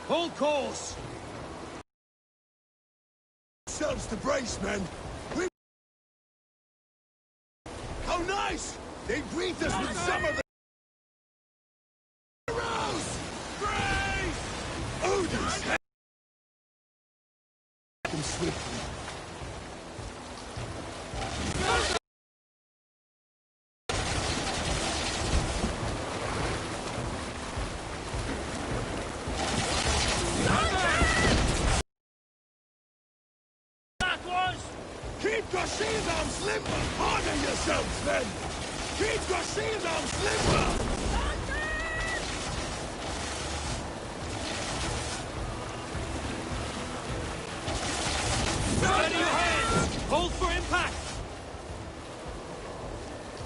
Hold course! Yourselves to brace, men! We... How nice! They breathed us with some of the... Arrows! Brace! Odin's head! Them swiftly. Keep your shield arms limber! Harden yourselves, men! Keep your shield arms limber! Steady your hands! Hold for impact!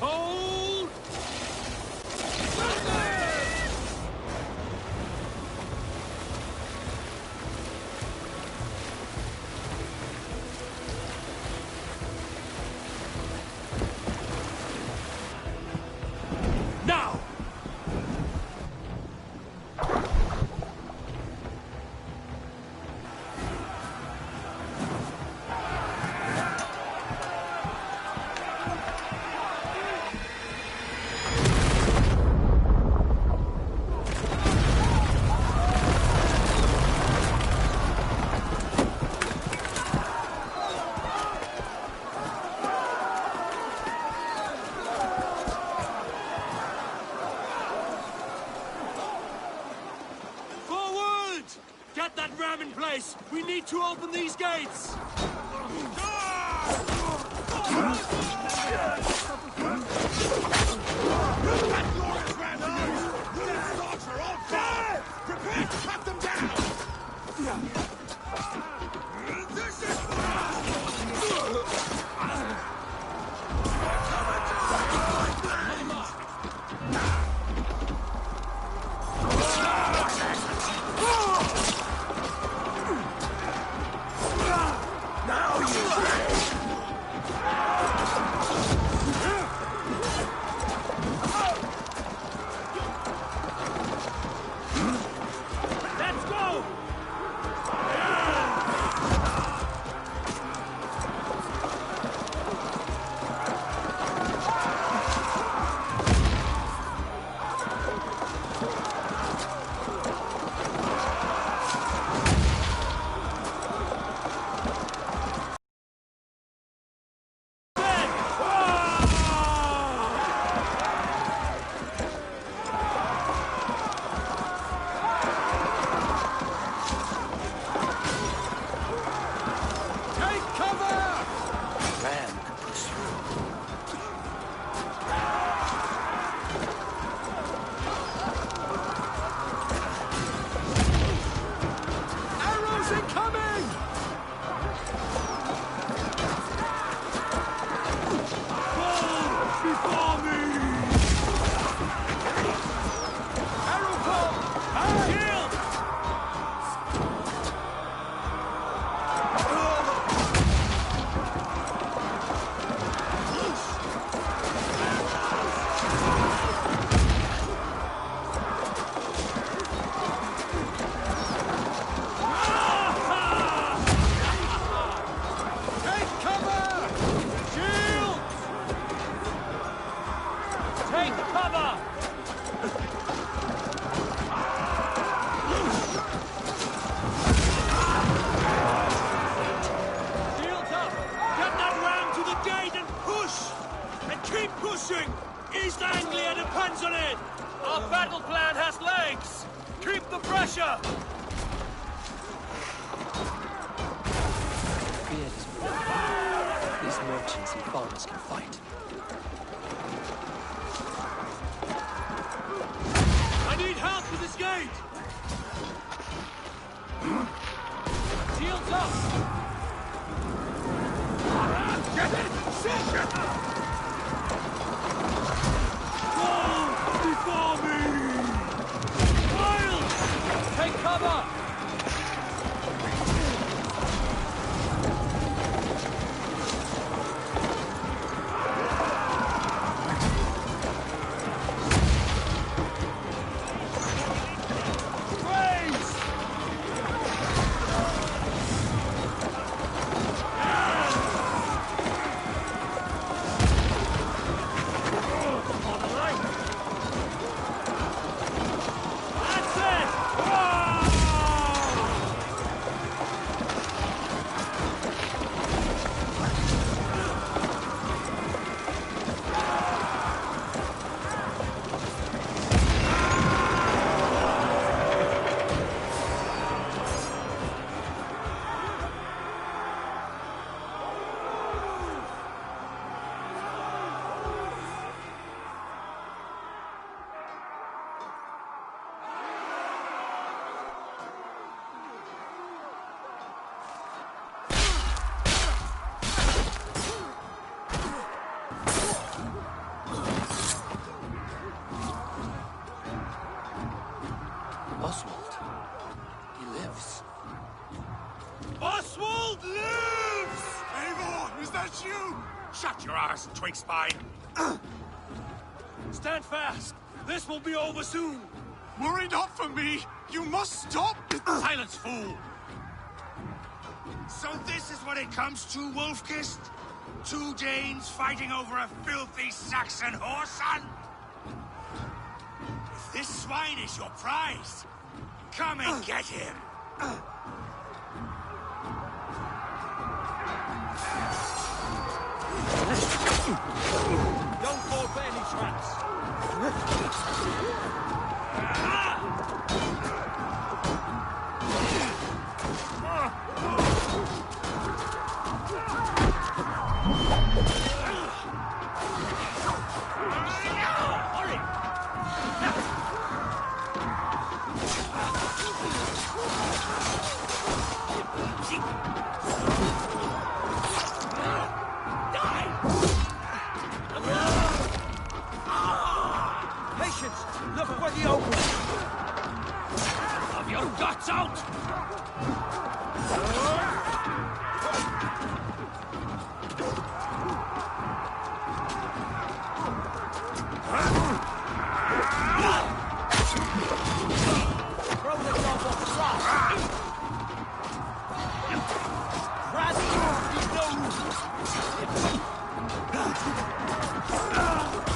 Hold! Now! Get that ram in place! We need to open these gates! That glorious ram to use! Units and archer on fire! Prepare to cut them down! This is East Anglia depends on it! Our battle plan has legs! Keep the pressure! Beard is broken. These merchants and farmers can fight. I need help with this gate! Shields up! Get it! Seize it! Before me! Miles! Take cover! that's you! Shut your arse, twig spine! Stand fast! This will be over soon! Worry not for me! You must stop! Silence, fool! So this is what it comes to, Wolfkist? 2 Danes fighting over a filthy Saxon whoreson? If this swine is your prize, come and get him! Don't fall for any traps! Look for the opening! Of your guts out! Throw the top off the slot! Grab the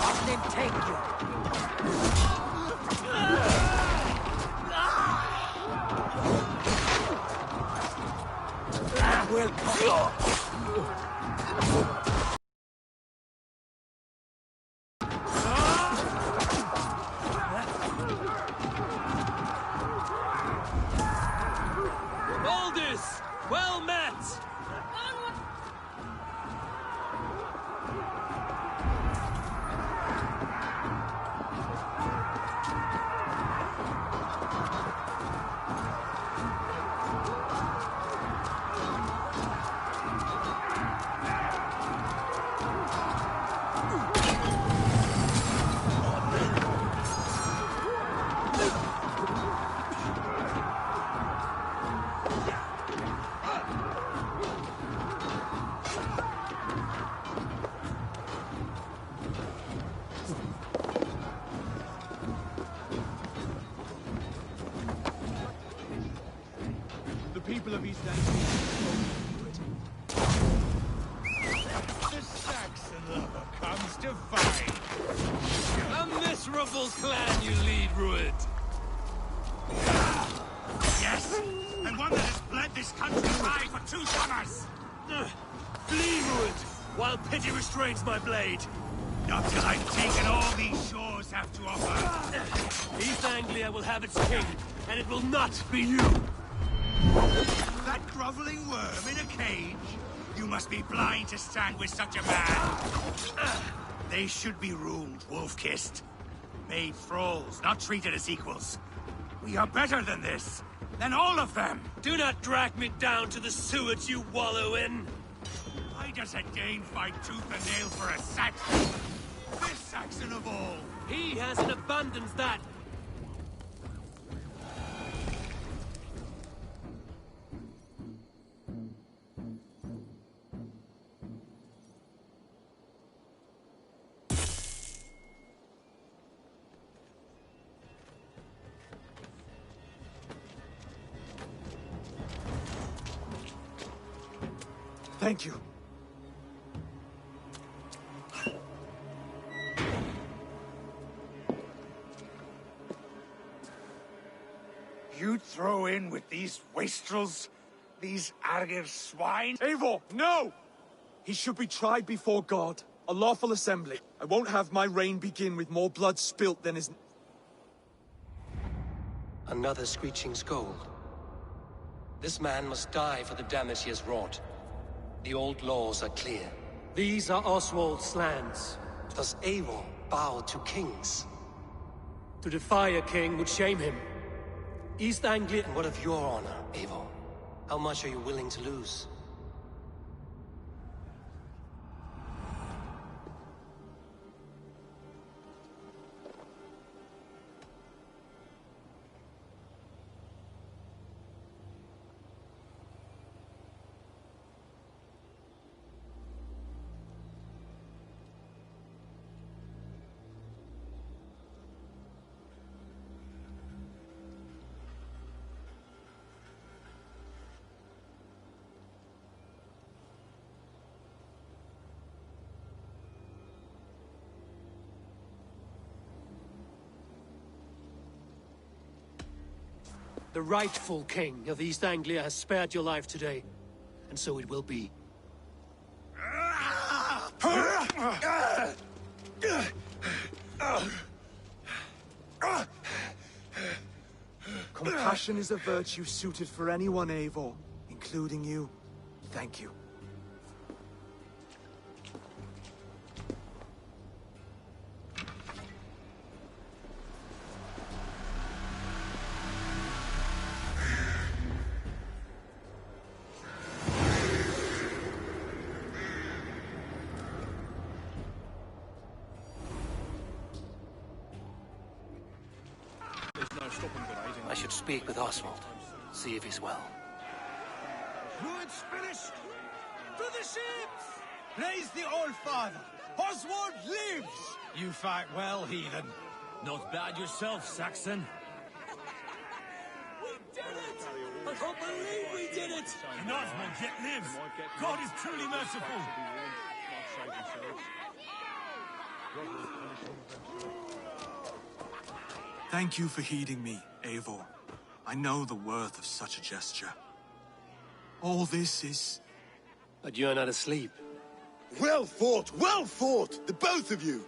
I'll then take you! Will come. Aldous! Well met! People of East Anglia. The Saxon lover comes to fight. A miserable clan you lead, Rued. Yes, and one that has bled this country dry for 2 summers. Flee, Rued, while pity restrains my blade. Not till I've taken all these shores have to offer. East Anglia will have its king, and it will not be you. That groveling worm in a cage? You must be blind to stand with such a man. They should be ruled, wolf-kissed. Made thralls, not treated as equals. We are better than this. Than all of them. Do not drag me down to the sewage you wallow in. Why does a Dane fight tooth and nail for a Saxon? This Saxon of all. He has an abundance that... Thank you. You throw in with these wastrels? These Argir swine? Eivor, no! He should be tried before God. A lawful assembly. I won't have my reign begin with more blood spilt than is... Another screeching scold. This man must die for the damage he has wrought. The old laws are clear. These are Oswald's lands. Does Eivor bow to kings? To defy a king would shame him. East Anglia... And what of your honor, Eivor? How much are you willing to lose? The rightful king of East Anglia has spared your life today, and so it will be. Compassion is a virtue suited for anyone, Eivor, including you. Thank you. I should speak with Oswald, see if he's well. It's finished! To the ships! Praise the Old Father! Oswald lives! You fight well, heathen. Not bad yourself, Saxon. We did it! I can't believe we did it! And Oswald yet lives. God is truly merciful. Thank you for heeding me, Eivor. I know the worth of such a gesture. All this is... But you're not asleep. Well fought, the both of you!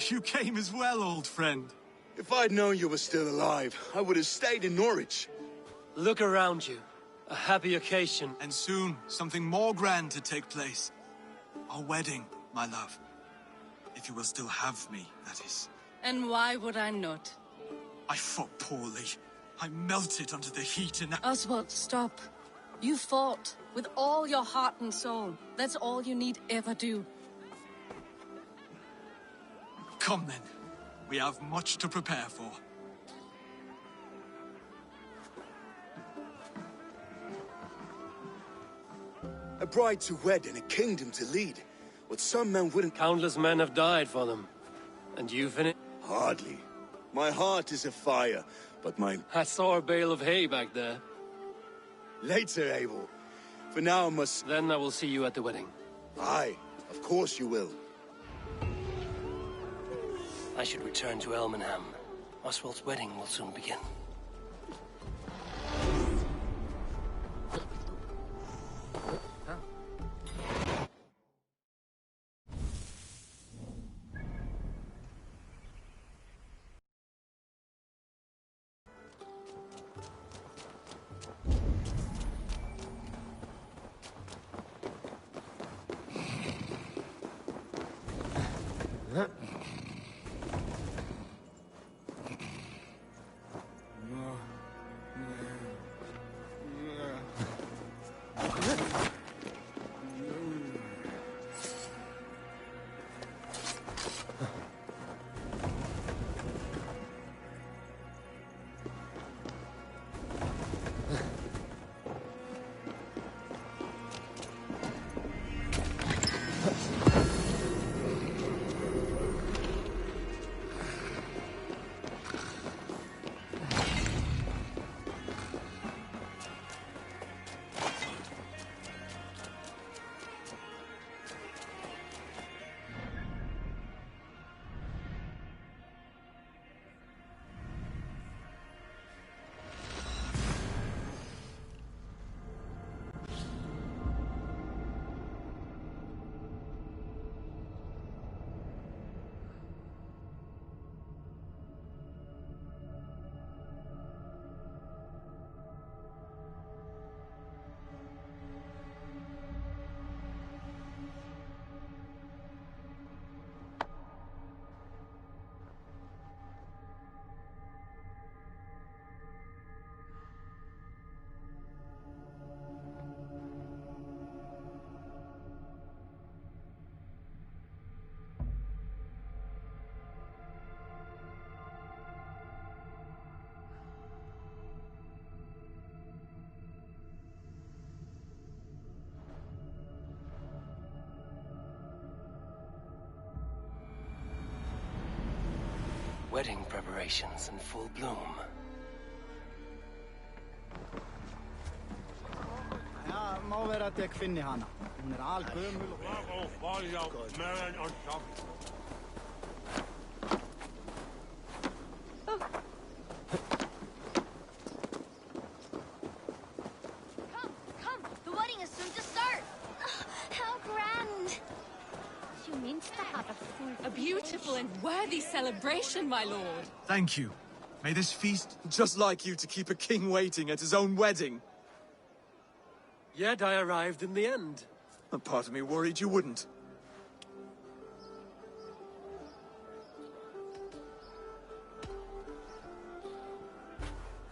You came as well, old friend. If I'd known you were still alive, I would have stayed in Norwich. Look around you. A happy occasion. And soon, something more grand to take place. Our wedding, my love. If you will still have me, that is. And why would I not? I fought poorly. I melted under the heat and... Oswald, stop. You fought with all your heart and soul. That's all you need ever do. Come then. We have much to prepare for. A bride to wed and a kingdom to lead. What some men wouldn't... Countless men have died for them. And you finished? Hardly. My heart is afire, but my... I saw a bale of hay back there. Later, Abel. For now I must... Then I will see you at the wedding. Aye, of course you will. I should return to Elmenham. Oswald's wedding will soon begin. Wedding preparations in full bloom. Ja, má vera að ég finni hana. Hún algömul og... beautiful and worthy celebration, my lord. Thank you. May this feast... Just like you to keep a king waiting at his own wedding. Yet I arrived in the end. A part of me worried you wouldn't.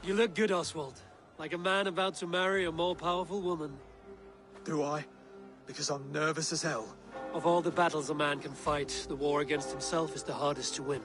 You look good, Oswald. Like a man about to marry a more powerful woman. Do I? Because I'm nervous as hell. Of all the battles a man can fight, the war against himself is the hardest to win.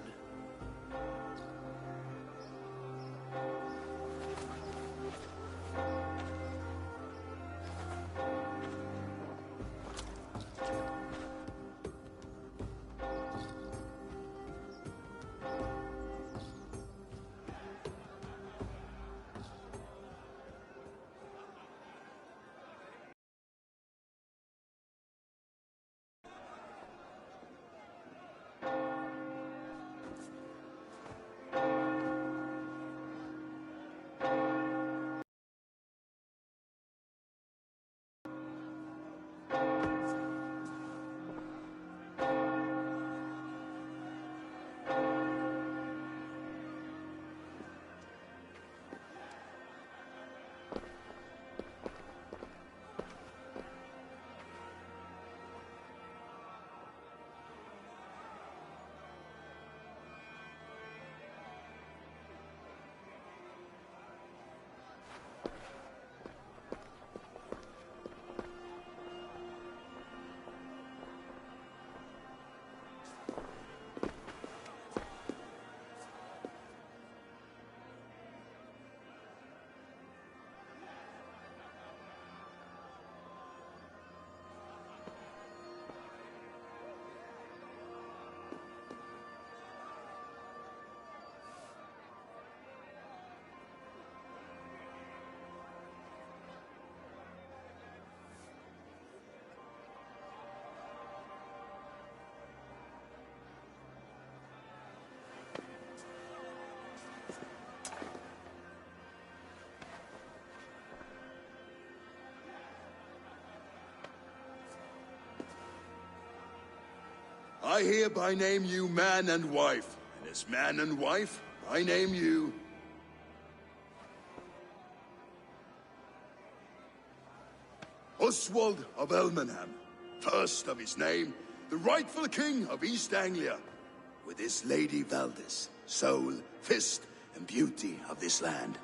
I hereby name you man and wife, and as man and wife, I name you... Oswald of Elmenham, first of his name, the rightful king of East Anglia, with his Lady Valdis, soul, fist, and beauty of this land.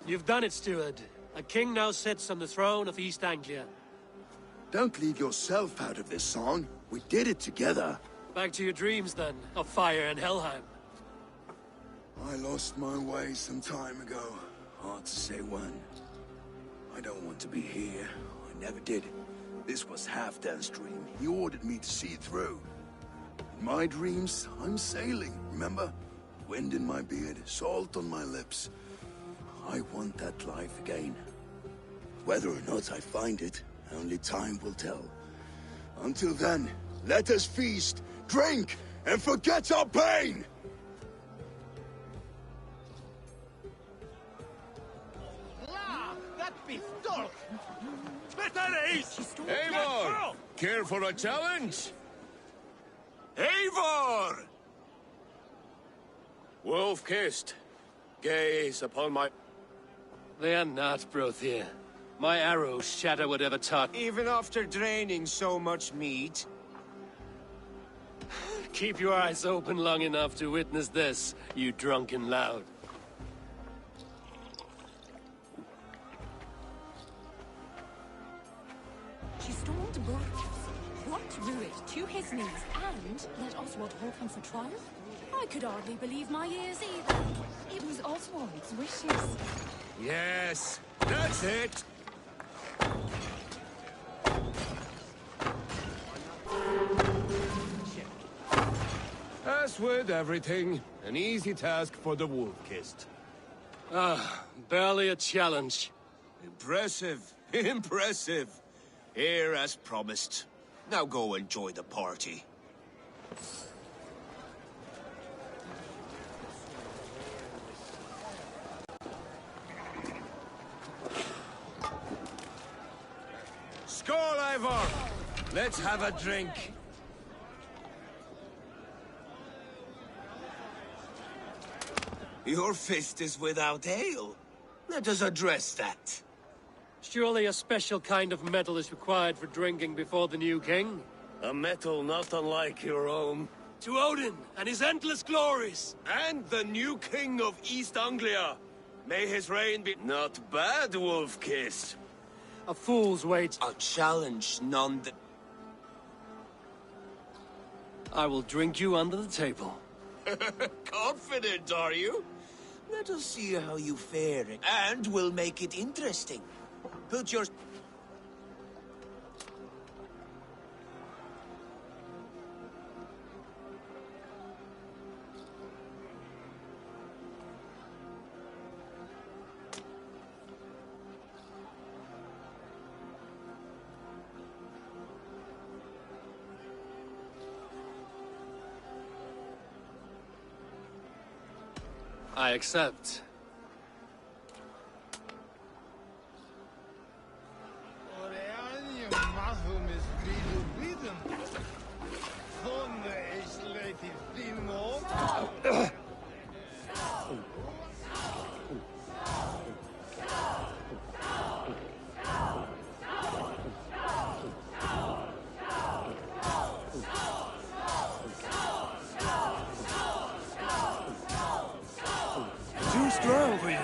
You've done it, steward. A king now sits on the throne of East Anglia. Don't leave yourself out of this song. We did it together. Back to your dreams, then, of fire and Helheim. I lost my way some time ago. Hard to say when. I don't want to be here. I never did. This was Halfdan's dream. He ordered me to see it through. In my dreams, I'm sailing, remember? Wind in my beard, salt on my lips. I want that life again. Whether or not I find it, only time will tell. Until then, let us feast, drink, and forget our pain! That beef dog! Eivor! Care for a challenge? Eivor! Wolf-kissed. Gaze upon my... They are not, Brothir. My arrows shatter whatever taught. Even after draining so much meat? Keep your eyes open long enough to witness this, you drunken lout. She stormed Broadcastle, brought Ruid to his knees, and let Oswald hold him for trial? I could hardly believe my ears either. It was Oswald's wishes. Yes, that's it! As with everything, an easy task for the Wolf-Kissed. Ah, barely a challenge. Impressive. Impressive. Here as promised. Now go enjoy the party. Skål, Ivor! Let's have a drink. Your fist is without ale. Let us address that. Surely a special kind of metal is required for drinking before the new king? A metal not unlike your own. To Odin and his endless glories! And the new king of East Anglia. May his reign be... Not bad, Wolf-Kissed. A fool's wait. A challenge none that... I will drink you under the table. Confident, are you? Let us see how you fare, and we'll make it interesting. Put your... I accept. Too strong for you.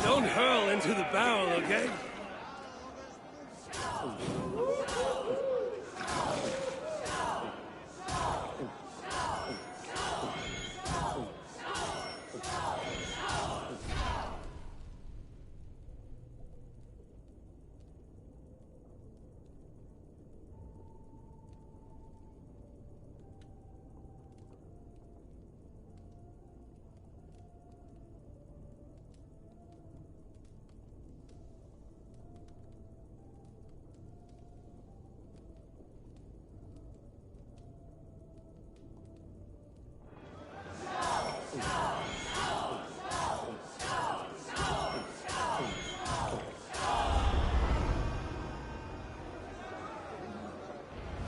Don't hurl into the barrel, okay?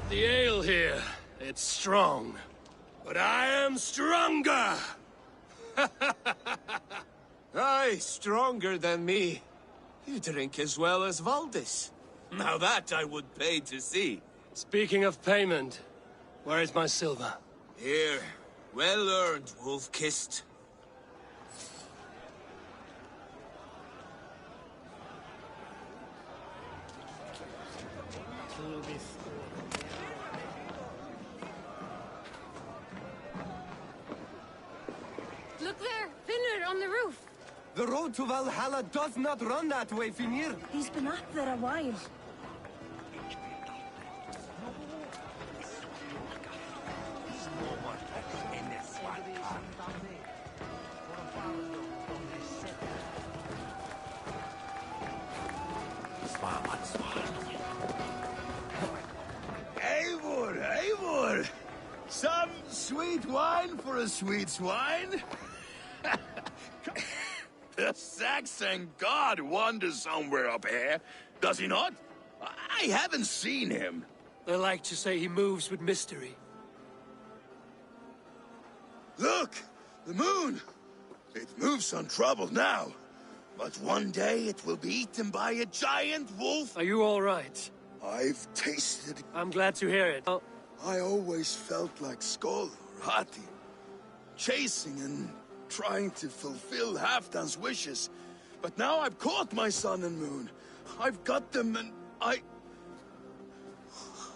The ale here, it's strong. But I am stronger! Aye, stronger than me. You drink as well as Valdis. Now that I would pay to see. Speaking of payment, where is my silver? Here. Well earned, Wolf-Kissed. Look there! Finner on the roof! The road to Valhalla does not run that way, Finir. He's been up there a while. Eivor, Eivor! Some sweet wine for a sweet swine? The Saxon god wanders somewhere up here, does he not? I haven't seen him. They like to say he moves with mystery. Look! The moon! It moves untroubled now. But one day it will be eaten by a giant wolf. Are you all right? I've tasted... I'm glad to hear it. Oh. I always felt like Skoll or Hati. Chasing and trying to fulfill Halfdan's wishes. But now I've caught my sun and moon. I've got them and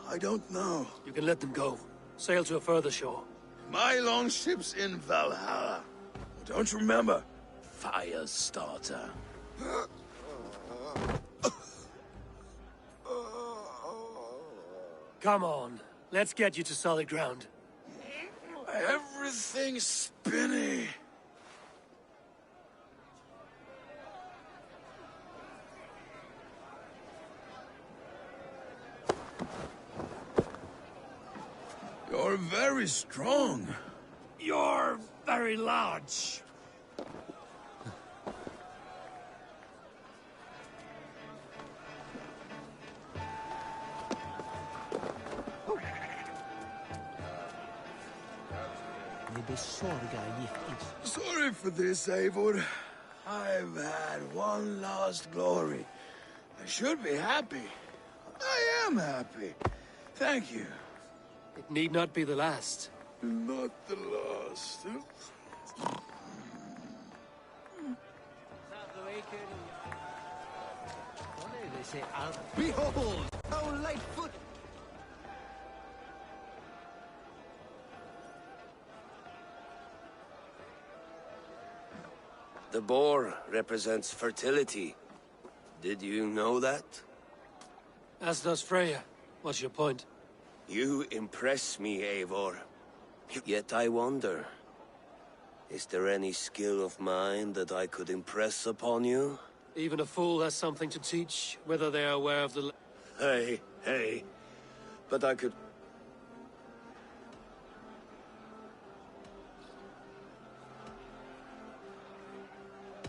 I don't know. You can let them go. Sail to a further shore. My longship's in Valhalla. Don't you remember? Fire starter. Come on. Let's get you to solid ground. Everything's spinny. You're very strong. You're very large. Sorry for this, Eivor. I've had one last glory. I should be happy. I am happy. Thank you. It need not be the last. Not the last. Behold! How lightfoot! The boar represents fertility. Did you know that? As does Freya. What's your point? You impress me, Eivor. Yet I wonder, is there any skill of mine that I could impress upon you? Even a fool has something to teach, whether they are aware of the... Hey. But I could...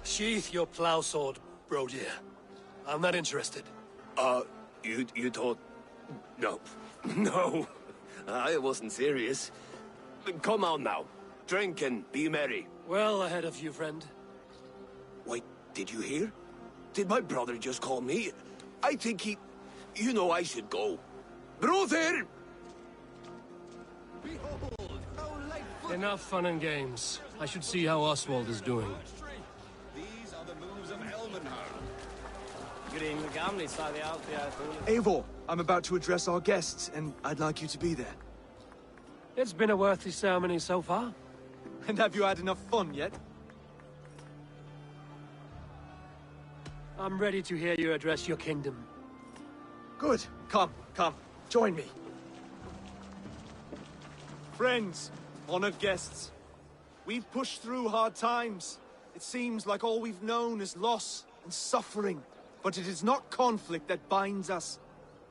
Sheath your plow sword, bro dear. I'm not interested. You thought... No. No. I wasn't serious. Come on now. Drink and be merry. Well ahead of you, friend. Wait, did you hear? Did my brother just call me? I think he... You know I should go. Brother! Behold! How lightfoot! Enough fun and games. I should see how Oswald is doing. These are the moves of Elvenhard. Eivor, I'm about to address our guests, and I'd like you to be there. It's been a worthy ceremony so far. And have you had enough fun yet? I'm ready to hear you address your kingdom. Good. Come. Join me. Friends, honored guests. We've pushed through hard times. It seems like all we've known is loss and suffering. But it is not conflict that binds us.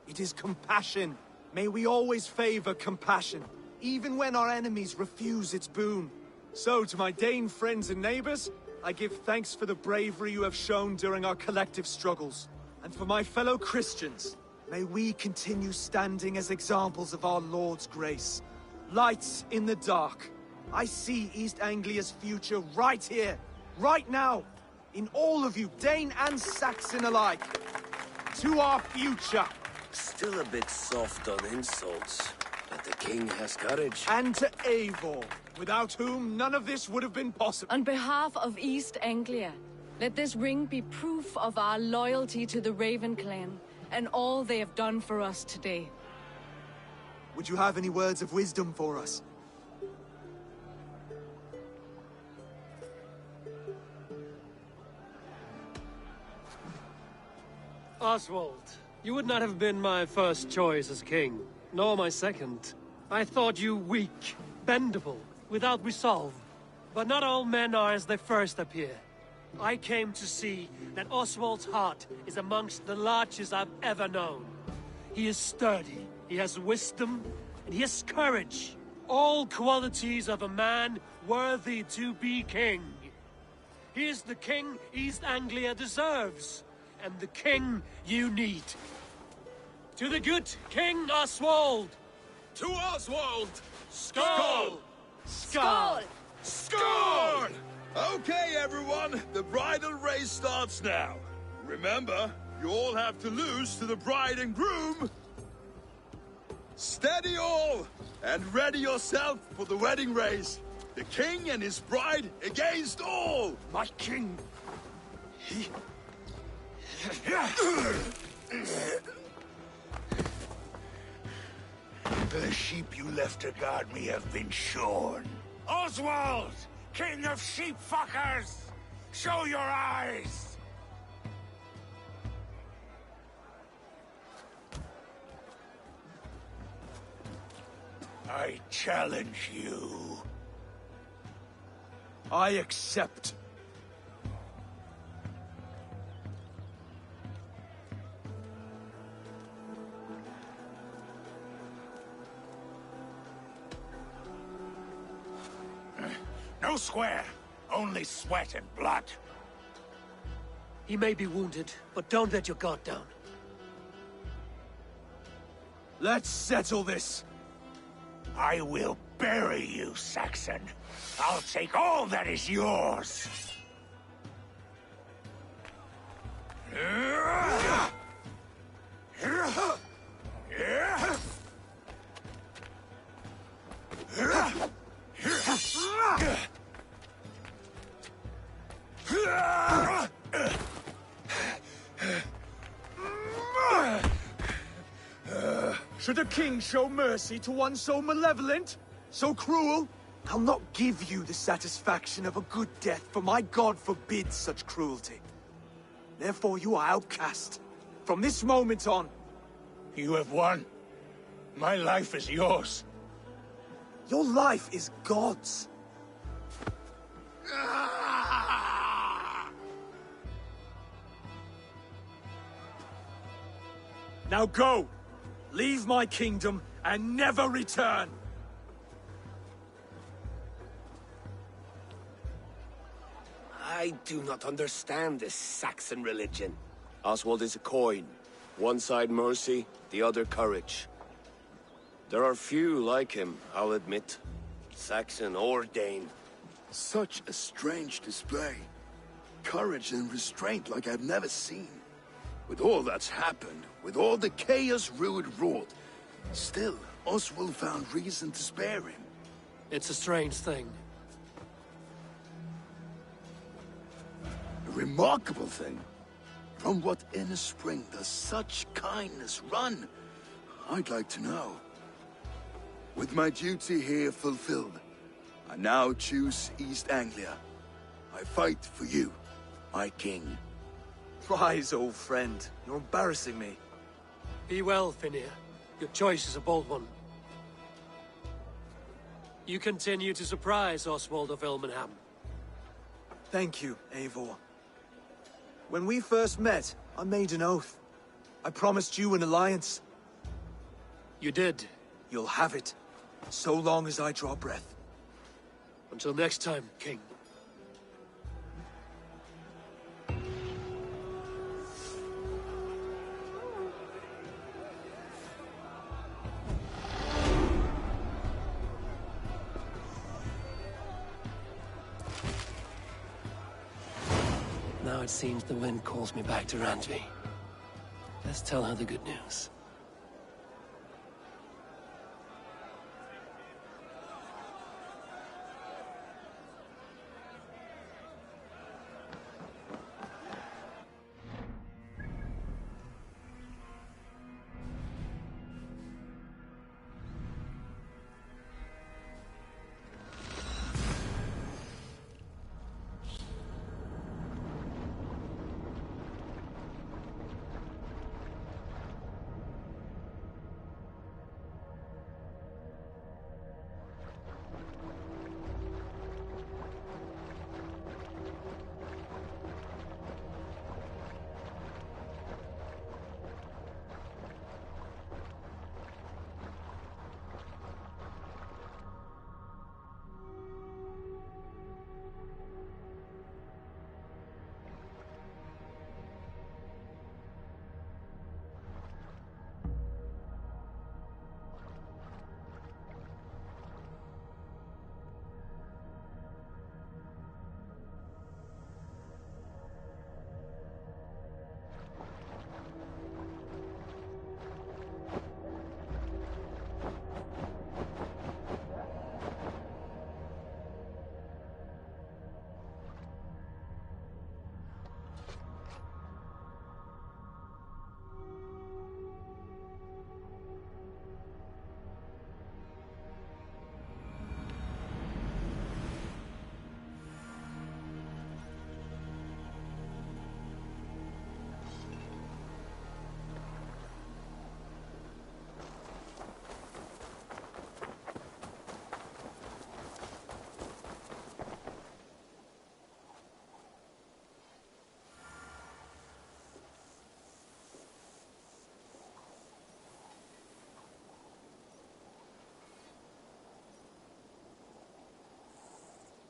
It is compassion. May we always favor compassion, even when our enemies refuse its boon. So, to my Dane friends and neighbors, I give thanks for the bravery you have shown during our collective struggles. And for my fellow Christians, may we continue standing as examples of our Lord's grace. Lights in the dark. I see East Anglia's future right here, right now. In all of you, Dane and Saxon alike. To our future. Still a bit soft on insults, but the king has courage. And to Eivor, without whom none of this would have been possible. On behalf of East Anglia, let this ring be proof of our loyalty to the Raven clan and all they have done for us today. Would you have any words of wisdom for us? Oswald, you would not have been my first choice as king, nor my second. I thought you weak, bendable, without resolve. But not all men are as they first appear. I came to see that Oswald's heart is amongst the largest I've ever known. He is sturdy, he has wisdom, and he has courage. All qualities of a man worthy to be king. He is the king East Anglia deserves, and the king you need. To the good King Oswald! To Oswald! Skull! Skull! Scorn! Okay, everyone, the bridal race starts now. Remember, you all have to lose to the bride and groom. Steady all, and ready yourself for the wedding race. The king and his bride against all. My king! The sheep you left to guard me have been shorn. Oswald! King of sheep fuckers! Show your eyes! I challenge you. I accept. No square, only sweat and blood. He may be wounded, but don't let your guard down. Let's settle this. I will bury you, Saxon. I'll take all that is yours. Should a king show mercy to one so malevolent? So cruel? I'll not give you the satisfaction of a good death, for my god forbids such cruelty. Therefore you are outcast. From this moment on. You have won. My life is yours. Your life is God's. Now go! Leave my kingdom and never return! I do not understand this Saxon religion. Oswald is a coin. One side mercy, the other courage. There are few like him, I'll admit. Saxon or Dane. Such a strange display. Courage and restraint like I've never seen. With all that's happened, with all the chaos Rued wrought, still, Oswald found reason to spare him. It's a strange thing. A remarkable thing. From what inner spring does such kindness run? I'd like to know. With my duty here fulfilled, I now choose East Anglia. I fight for you, my king. Rise, old friend. You're embarrassing me. Be well, Finnir. Your choice is a bold one. You continue to surprise Oswald of Ilmenham. Thank you, Eivor. When we first met, I made an oath. I promised you an alliance. You did. You'll have it, so long as I draw breath. Until next time, King. Now it seems the wind calls me back to Randvi. Let's tell her the good news.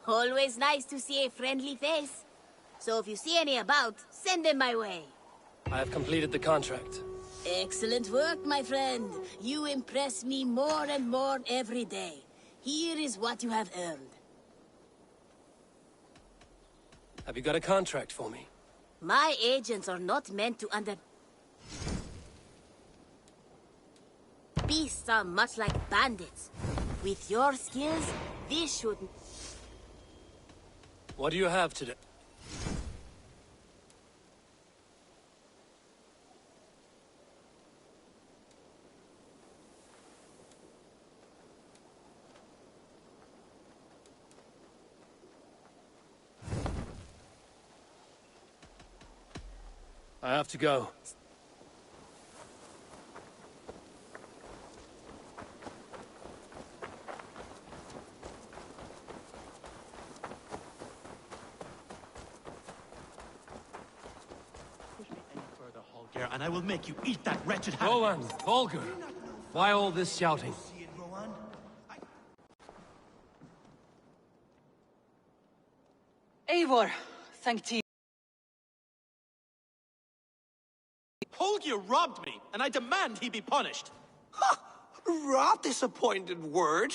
Always nice to see a friendly face. So if you see any about, send them my way. I have completed the contract. Excellent work, my friend. You impress me more and more every day. Here is what you have earned. Have you got a contract for me? My agents are not meant to Beasts are much like bandits. With your skills, this shouldn't... What do you have today? I have to go. And I will make you eat that wretched Rowan, Holger, why all this shouting? Eivor, thank you. Holger robbed me, and I demand he be punished. Rot disappointed word.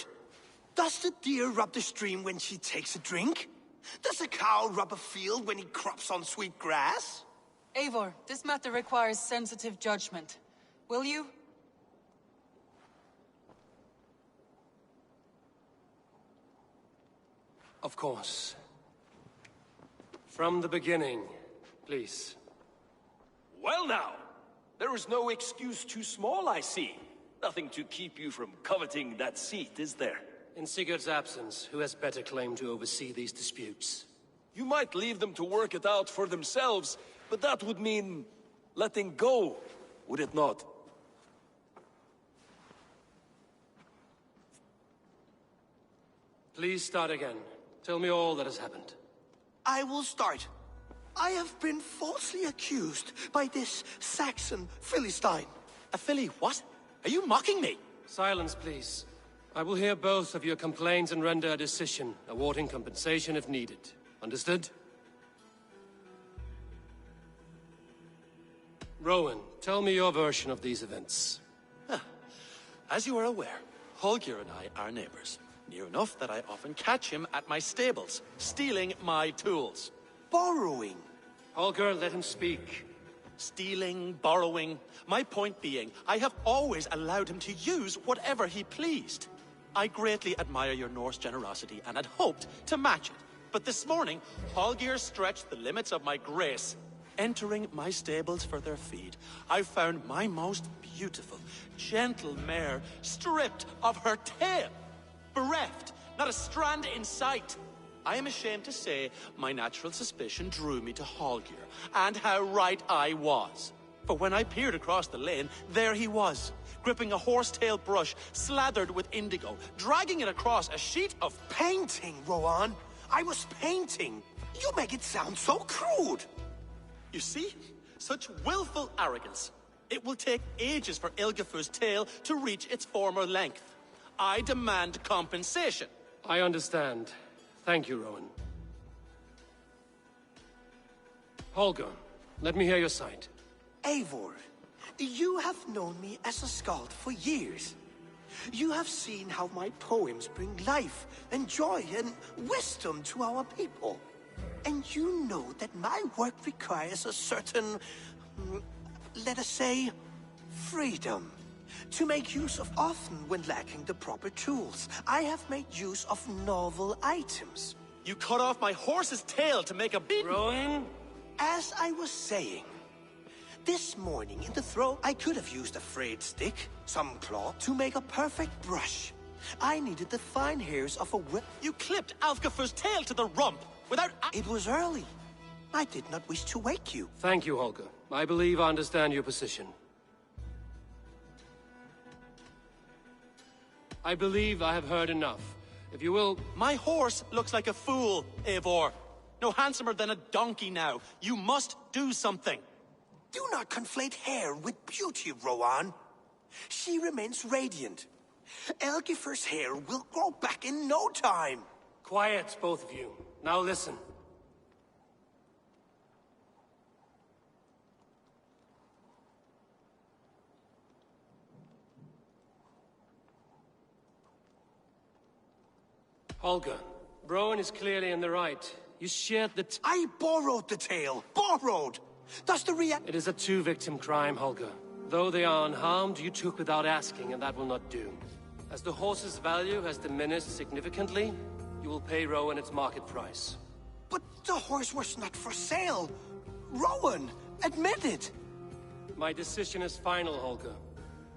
Does the deer rub the stream when she takes a drink? Does a cow rub a field when he crops on sweet grass? Eivor, this matter requires sensitive judgment. Will you? Of course. From the beginning, please. Well now, there is no excuse too small, I see. Nothing to keep you from coveting that seat, is there? In Sigurd's absence, who has better claim to oversee these disputes? You might leave them to work it out for themselves, but that would mean letting go, would it not? Please start again. Tell me all that has happened. I will start. I have been falsely accused by this Saxon Philistine. A Philly what? Are you mocking me? Silence, please. I will hear both of your complaints and render a decision, awarding compensation if needed. Understood? Rowan, tell me your version of these events. As you are aware, Holger and I are neighbors. Near enough that I often catch him at my stables, stealing my tools. Borrowing. Holger, let him speak. Stealing, borrowing. My point being, I have always allowed him to use whatever he pleased. I greatly admire your Norse generosity and had hoped to match it. But this morning, Holger stretched the limits of my grace. Entering my stables for their feed, I found my most beautiful, gentle mare stripped of her tail. Bereft, not a strand in sight. I am ashamed to say my natural suspicion drew me to Holger, and how right I was. For when I peered across the lane, there he was, gripping a horsetail brush slathered with indigo, dragging it across a sheet of painting, Rowan. I was painting. You make it sound so crude. You see? Such willful arrogance. It will take ages for Ilgafur's tail to reach its former length. I demand compensation. I understand. Thank you, Rowan. Holger, let me hear your side. Eivor, you have known me as a skald for years. You have seen how my poems bring life and joy and wisdom to our people. And you know that my work requires a certain, let us say, freedom. To make use of often when lacking the proper tools. I have made use of novel items. You cut off my horse's tail to make a beat. Rowan? As I was saying, this morning in the throw, I could have used a frayed stick, some claw, to make a perfect brush. I needed the fine hairs of a whip. You clipped Alfgafur's tail to the rump without... It was early. I did not wish to wake you. Thank you, Holger. I believe I understand your position. I believe I have heard enough. If you will... My horse looks like a fool, Eivor. No handsomer than a donkey now. You must do something. Do not conflate hair with beauty, Rowan. She remains radiant. Elgifur's hair will grow back in no time. Quiet, both of you. Now listen. Holger, Rowan is clearly in the right. You shared the I borrowed the tale! Borrowed! That's the It is a two-victim crime, Holger. Though they are unharmed, you took without asking, and that will not do. As the horse's value has diminished significantly, you will pay Rowan its market price. But the horse was not for sale! Rowan! Admit it! My decision is final, Holger.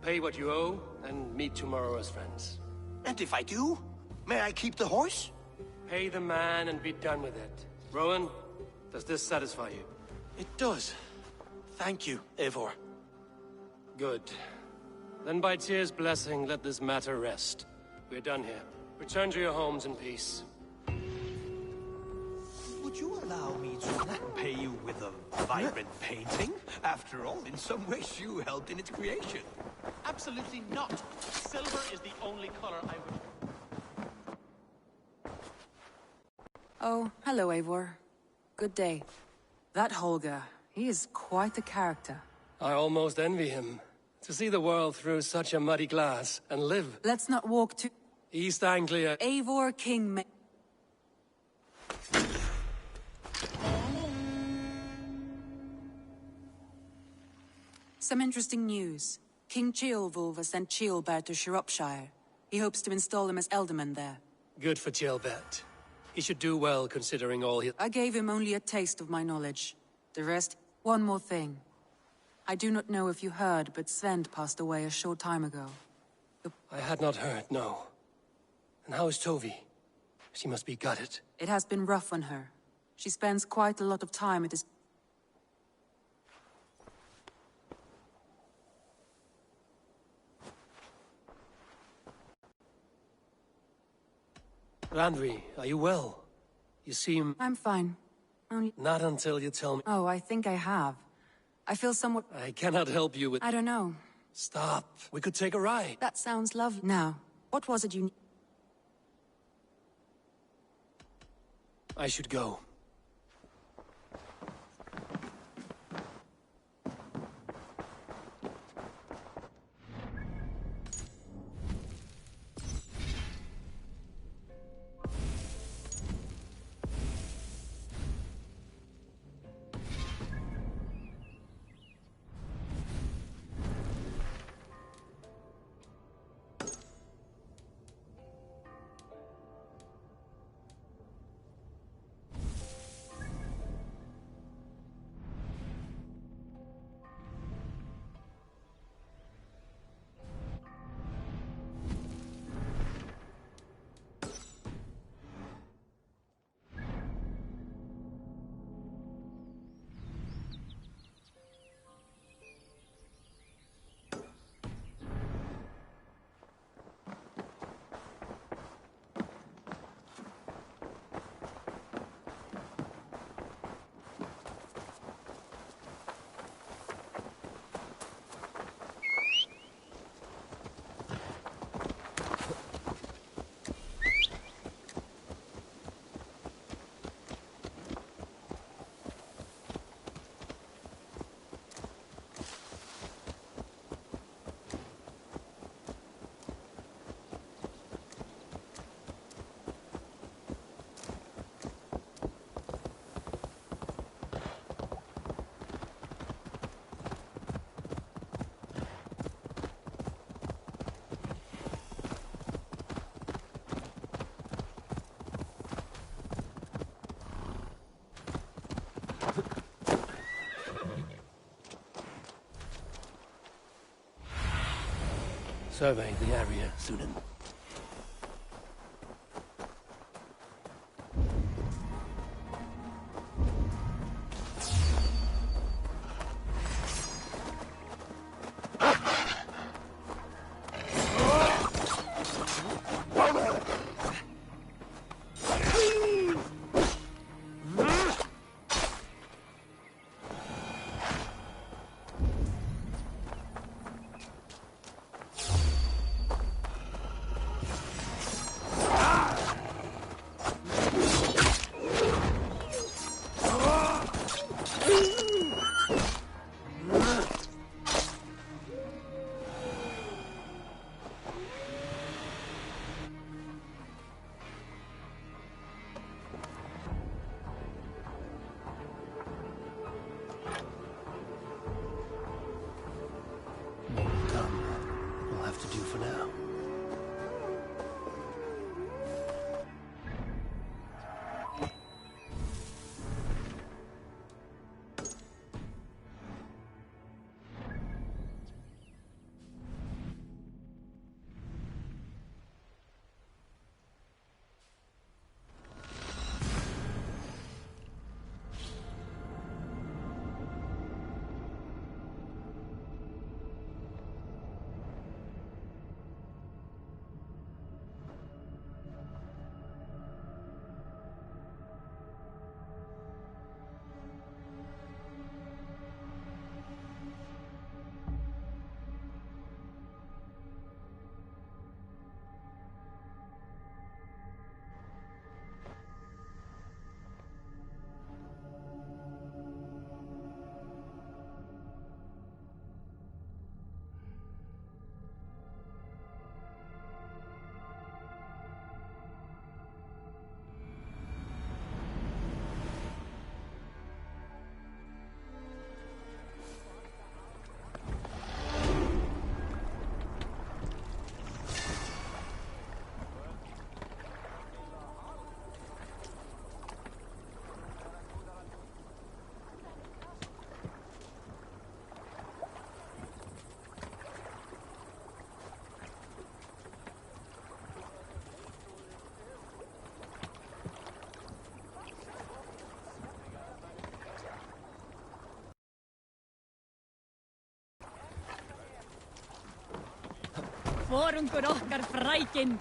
Pay what you owe, and meet tomorrow as friends. And if I do? May I keep the horse? Pay the man and be done with it. Rowan, does this satisfy you? It does. Thank you, Eivor. Good. Then by Tyr's blessing, let this matter rest. We're done here. Return to your homes in peace. Would you allow me to pay you with a vibrant painting? After all, in some ways you helped in its creation. Absolutely not. Silver is the only color I wish. Oh, hello, Eivor. Good day. That Holger, he is quite the character. I almost envy him. To see the world through such a muddy glass and live. Let's not walk to East Anglia. Eivor King. Some interesting news. King Ceolwulf has sent Ceolbert to Shropshire. He hopes to install him as Elderman there. Good for Ceolbert. He should do well considering all he... I gave him only a taste of my knowledge. The rest... One more thing. I do not know if you heard, but Svend passed away a short time ago. I had not heard, no. And how is Tovi? She must be gutted. It has been rough on her. She spends quite a lot of time at his... Randvi, are you well? You seem... I'm fine. Only... Not until you tell me... Oh, I think I have. I feel somewhat... I cannot help you with... I don't know. Stop. We could take a ride. That sounds lovely. Now, what was it you... I should go. Survey the area, Sunan. forum gur okkar frækin.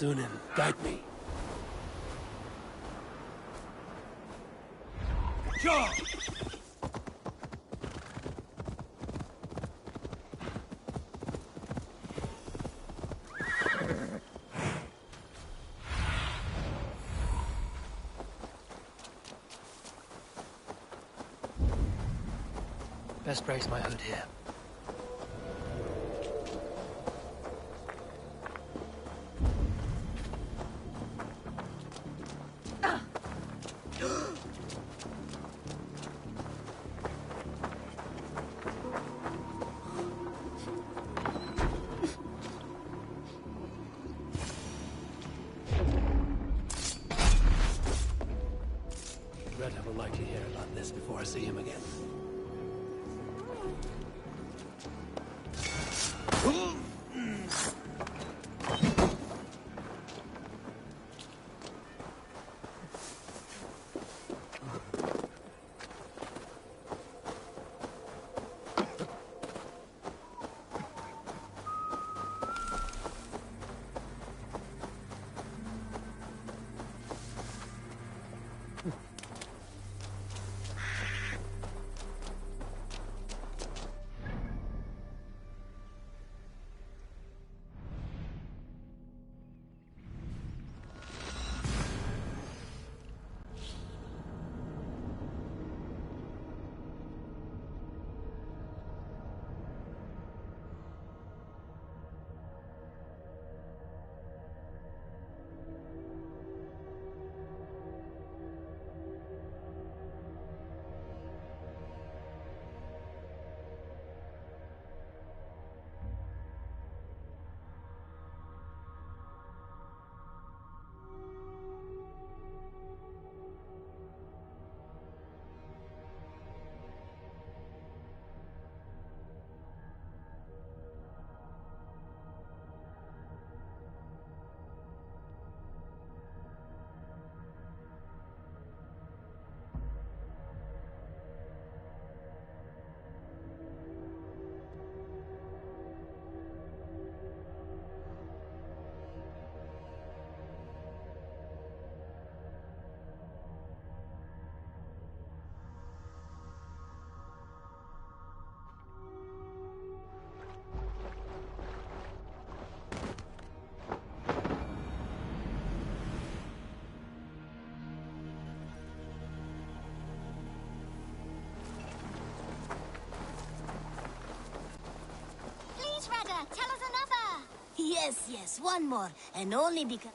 Sunan, guide me. Sure. Best brace my hood here. Greta will likely hear about this before I see him again. Tell us another! Yes, one more. And only because...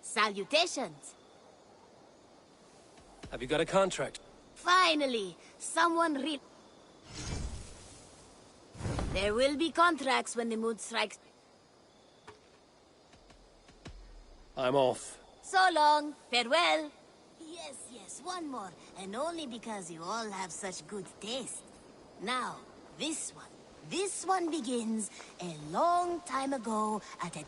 Salutations! Have you got a contract? Finally! Someone There will be contracts when the mood strikes. I'm off. So long. Farewell. Yes, yes, one more. And only because you all have such good taste. Now, this one. This one begins a long time ago at a